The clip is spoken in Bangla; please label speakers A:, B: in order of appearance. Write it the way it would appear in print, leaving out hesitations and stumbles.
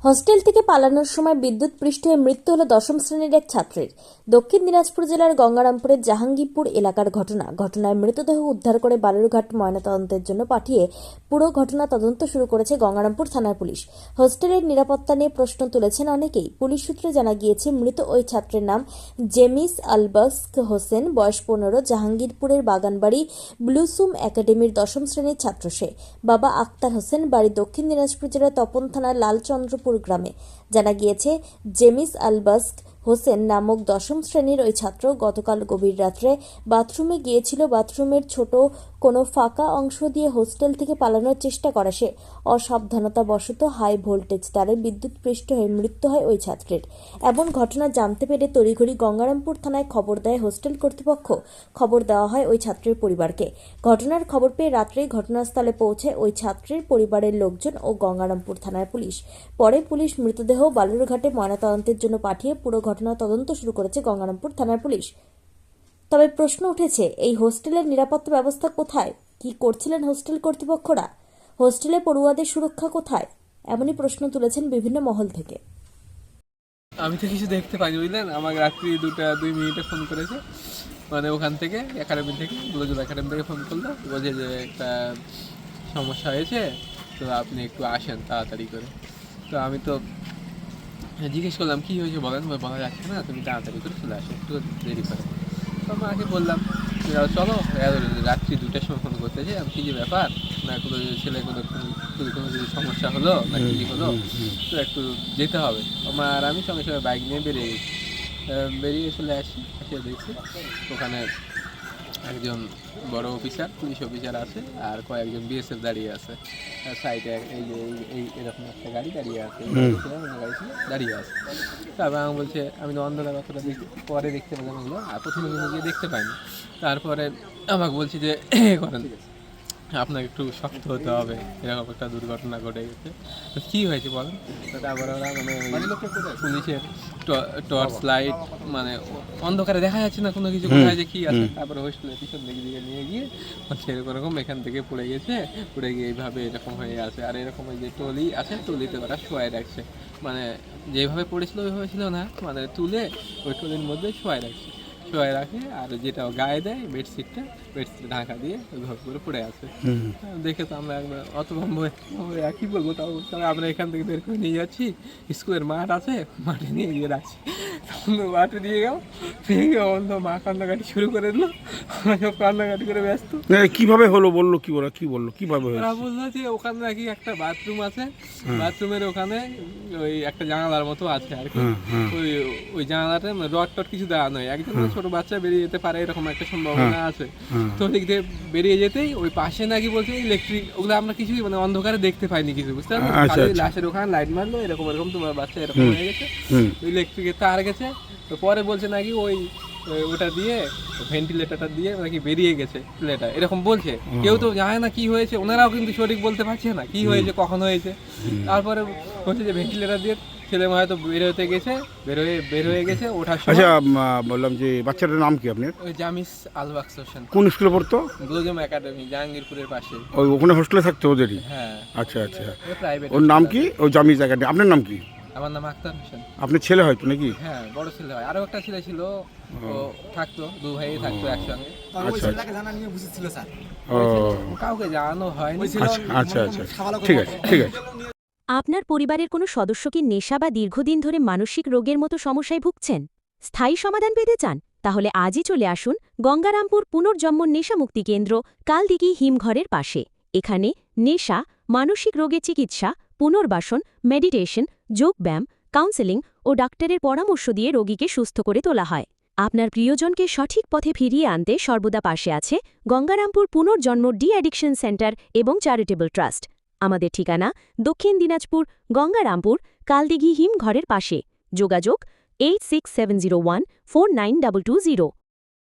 A: হস্টেল থেকে পালানোর সময় বিদ্যুৎপৃষ্ট হয়ে মৃত্যু হল দশম শ্রেণীর এক ছাত্রের। দক্ষিণ দিনাজপুর জেলার গঙ্গারামপুরের জাহাঙ্গীরপুর এলাকার ঘটনায় মৃতদেহ উদ্ধার করে বালুরঘাট ময়নাতদন্তের জন্য পাঠিয়ে পুরো ঘটনা তদন্ত শুরু করেছে গঙ্গারামপুর থানার পুলিশ। হস্টেলের নিরাপত্তা নিয়ে প্রশ্ন তুলেছেন অনেকেই। পুলিশ সূত্রে জানা গিয়েছে, মৃত ওই ছাত্রের নাম জেমিস আলবাস্ক হোসেন, বয়স 15, জাহাঙ্গীরপুরের বাগানবাড়ি ব্লুসুম একাডেমির দশম শ্রেণীর ছাত্র সে। বাবা আক্তার হোসেন, বাড়ি দক্ষিণ দিনাজপুর জেলার তপন থানার লালচন্দ্রপুর গ্রামে। জানা গিয়েছে, জেমিস আলবাস্ক হোসেন নামক দশম শ্রেণীর ওই ছাত্র গতকাল গভীর রাত্রে বাথরুমে গিয়েছিল। বাথরুমের ছোট কোনো ফাঁকা অংশ দিয়ে হোস্টেল থেকে পালানোর চেষ্টা করে সে। অসাবধানতাবশত হাই ভোল্টেজ তারে বিদ্যুৎপৃষ্ট হয়ে মৃত্যু হয় ওই ছাত্রের। এমন ঘটনা জানতে পেরে তড়িঘড়ি গঙ্গারামপুর থানায় খবর দেয় হোস্টেল কর্তৃপক্ষ। খবর দেওয়া হয় ওই ছাত্রের পরিবারকে। ঘটনার খবর পেয়ে রাত্রেই ঘটনাস্থলে পৌঁছে ওই ছাত্রের পরিবারের লোকজন ও গঙ্গারামপুর থানার পুলিশ। পরে পুলিশ মৃতদেহ বালুরঘাটে ময়নাতদন্তের জন্য পাঠিয়ে পুরো ঘটনা তদন্ত শুরু করেছে গঙ্গারামপুর থানার পুলিশ। তবে প্রশ্ন উঠেছে, এই হোস্টেলের নিরাপত্তা ব্যবস্থা কোথায়? কি করছিলেন হোস্টেল কর্তৃপক্ষরা? হোস্টেলে পড়ুয়াদের সুরক্ষা কোথায়? এমনই প্রশ্ন তুলেছেন বিভিন্ন মহল থেকে।
B: আমি তো কিছু দেখতে পাইনি, বুঝলেন। আমাকে রাত্রি 2:02 ফোন করেছে, মানে ওখান থেকে একাডেমি থেকে, ব্লুজুম একাডেমি থেকে ফোন করলো, বলছে যে একটা সমস্যা হয়েছে, তো আপনি একটু আসেন তাড়াতাড়ি করে। তো আমি তো জিজ্ঞেস করলাম কী হয়েছে বলেন, বলা যাচ্ছে না, তুমি তাড়াতাড়ি করে চলে আসো, একটু দেরি করে। তো আমাকে বললাম চলো, রাত্রি 2টার সময় ফোন করতেছে, আমি কী যে ব্যাপার, না কোনো ছেলে কোনো যদি সমস্যা হলো না কী হলো, তো একটু যেতে হবে। আর আমি সঙ্গে সঙ্গে বাইক নিয়ে বেরিয়ে চলে আসি। এসে দেখছি ওখানে একজন বড় অফিসার, পুলিশ অফিসার আছে, আর কয়েকজন বিএসএফ দাঁড়িয়ে আছে সাইডে। এই যে এই এরকম একটা গাড়ি দাঁড়িয়ে আছে, গাড়ি ছিল দাঁড়িয়ে আছে। তারপর আমি বলছে, আমি তো অন্ধকার অতটা পরে দেখতে পেলাম এগুলো, আর প্রথমে কিন্তু গিয়ে দেখতে পাইনি। তারপরে আমাকে বলছি যে করেন, আপনাকে একটু শক্ত হতে হবে, এরকম একটা দুর্ঘটনা ঘটে গেছে, তো কী হয়েছে বলেন। তো তারপরে ওরা পুলিশের টর্চ লাইট, মানে অন্ধকারে দেখা যাচ্ছে না কোনো কিছু, কোথায় যে কী আছে। তারপরে হোস্টেলের পিছন দিকে নিয়ে গিয়ে সেরকম এখান থেকে পড়ে গিয়ে এইভাবে এরকম হয়ে আছে। আর এরকম ওই যে টলি আছে, টলিতে ওরা শোয়াই রাখছে, মানে যেভাবে পড়েছিল ওইভাবে ছিল না, মানে তুলে ওই টলির মধ্যে শোয়াই রাখে। আর যেটা গায়ে দেয় বেডশিটে ঢাকা দিয়ে ঘর করে পড়ে আছে। দেখে তো আমরা একবার অতভম্ব কী বলবো, তবে আমরা এখান থেকে বের করে নিয়ে যাচ্ছি, স্কুলের মাঠ আছে, মাঠে নিয়ে গিয়ে রাখছি। তখন মাঠে নিয়ে গেল, অন্য মা কান্নাকাটি শুরু করে দিল, সব কান্নাকাটি করে ব্যস্ত।
C: কিভাবে হলো বললো, কি বললো কিভাবে
B: ওরা বললো যে ওখানে নাকি একটা বাথরুম আছে, বাথরুমের ওখানে ওই একটা জানালার মতো আছে আর কি, ওই জানালাটা রড টড কিছু দেওয়া নয়, একজন ছোট বাচ্চা বেরিয়ে যেতে পারে এরকম একটা সম্ভাবনা আছে। তো দিক দিয়ে বেরিয়ে যেতেই ওই পাশে নাকি বলছে ইলেকট্রিক, ওগুলো আমরা কিছুই মানে অন্ধকারে দেখতে পাইনি কিছু, বুঝতে পারছো। লাশের ওখানে লাইট মারলো, এরকম তোমার বাচ্চা এরকম হয়ে গেছে, ইলেকট্রিকের তার গেছে। তো পরে বলছে নাকি ওটা দিয়ে ভেন্টিলেটারটা দিয়ে নাকি বেরিয়ে গেছে ছেলেটা, এরকম বলছে। কেউ তো জানে না কি হয়েছে, ওনারাও কিন্তু সঠিক বলতে পারছে না কি হয়েছে, কখন হয়েছে। তারপরে বলছে যে ভেন্টিলেটার দিয়ে ছেলে হয়তো বের হয়ে গেছে ওঠার সময়।
C: আচ্ছা, বললাম যে বাচ্চাটার নাম কি আপনার?
B: ওই জামিস আলবাস্ক হোসেন।
C: কোন স্কুলে পড়তো?
B: ব্লুজুম একাডেমি, জাহাঙ্গীরপুরের পাশে।
C: ওখানে হোস্টেলে থাকতো ওদেরই?
B: হ্যাঁ।
C: আচ্ছা,
B: প্রাইভেট।
C: ওর নাম কি? ওই জামিস একাডেমি। আপনার নাম কি?
B: আমার নাম আক্তার হোসেন।
C: আপনার ছেলে হয়তো নাকি?
B: হ্যাঁ, বড় ছেলে হয়, আরো একটা ছেলে ছিল, ও থাকতো, দু ভাই থাকতো একসঙ্গে। কাউকে জানানো হয়নি।
C: আচ্ছা, ঠিক আছে।
D: আপনার পরিবারের কোনো সদস্য কি নেশা বা দীর্ঘদিন ধরে মানসিক রোগের মতো সমস্যায় ভুগছেন? স্থায়ী সমাধান পেতে চান? তাহলে আজই চলে আসুন গঙ্গারামপুর পুনর্জন্ম নেশামুক্তি কেন্দ্র, কালদিঘি হিমঘরের পাশে। এখানে নেশা, মানসিক রোগের চিকিৎসা, পুনর্বাসন, মেডিটেশন, যোগব্যায়াম, কাউন্সেলিং ও ডাক্তারের পরামর্শ দিয়ে রোগীকে সুস্থ করে তোলা হয়। আপনার প্রিয়জনকে সঠিক পথে ফিরিয়ে আনতে সর্বদা পাশে আছে গঙ্গারামপুর পুনর্জন্ম ডি অ্যাডিকশন সেন্টার এবং চ্যারিটেবল ট্রাস্ট। আমাদের ঠিকানা দক্ষিণ দিনাজপুর, গঙ্গারামপুর, কালদিঘি হিমঘরের পাশে। যোগাযোগ 8670149220।